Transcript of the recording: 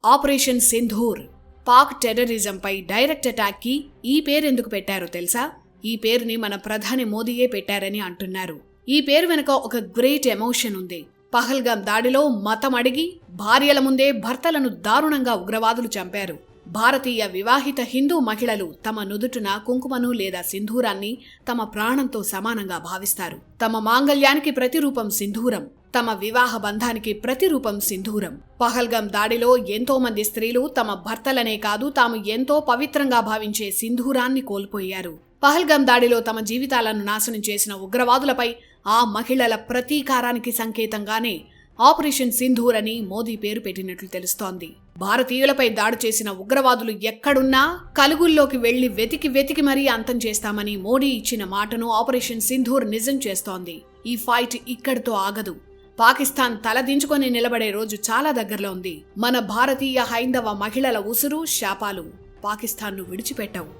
Operation Sindoor Pak టెర్రరిజంపై direct అటాక్కి ఈ పేరెందుకు పెట్టారో తెలుసా? ఈ పేరుని మన ప్రధాని మోదీయే పెట్టారని అంటున్నారు. ఈ పేరు వెనుక ఒక గ్రేట్ ఎమోషన్ ఉంది. పహల్గామ్ దాడిలో మతం అడిగి భార్యల ముందే భర్తలను దారుణంగా ఉగ్రవాదులు చంపారు. భారతీయ వివాహిత హిందూ మహిళలు తమ నుదుటున కుంకుమను లేదా సింధూరాన్ని తమ ప్రాణంతో సమానంగా భావిస్తారు. తమ మాంగళ్యానికి ప్రతిరూపం సింధూరం, తమ వివాహ బంధానికి ప్రతిరూపం సింధూరం. పహల్గామ్ దాడిలో ఎంతో మంది స్త్రీలు తమ భర్తలనే కాదు తాము ఎంతో పవిత్రంగా భావించే సింధూరాన్ని కోల్పోయారు. పహల్గామ్ దాడిలో తమ జీవితాలను నాశనం చేసిన ఉగ్రవాదులపై ఆ మహిళల ప్రతీకారానికి సంకేతంగానే ఆపరేషన్ సింధూర్ అని మోదీ పేరు పెట్టినట్లు తెలుస్తోంది. భారతీయులపై దాడి చేసిన ఉగ్రవాదులు ఎక్కడున్నా కలుగుల్లోకి వెళ్లి వెతికి మరీ అంతం చేస్తామని మోడీ ఇచ్చిన మాటను ఆపరేషన్ సింధూర్ నిజం చేస్తోంది. ఈ ఫైట్ ఇక్కడితో ఆగదు. పాకిస్తాన్ తలదించుకొని నిలబడే రోజు చాలా దగ్గరలో ఉంది. మన భారతీయ హైందవ మహిళల ఉసురు శాపాలు పాకిస్తాన్ను విడిచిపెట్టవు.